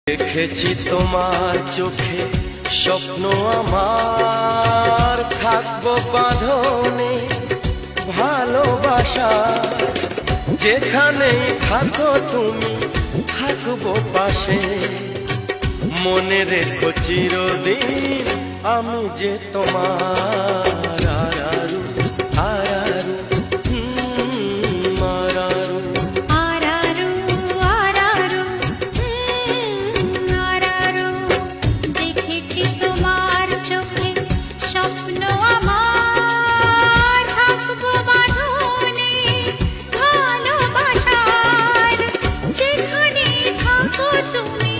দেখেছি তোমার চোখে স্বপ্ন আমার, থাকবো বাঁধনে ভালোবাসা, যেখানেই থাকো তুমি থাকবো পাশে, মনে রেখো চিরদিন আমি যে তোমার। আরারু আরারু আরারু আরারু আরারু আরারু, দেখেছি তোমার চোখে স্বপ্ন আমার, থাকবো বাঁধনে ভালোবাসার, যেখানে থাকো তুমি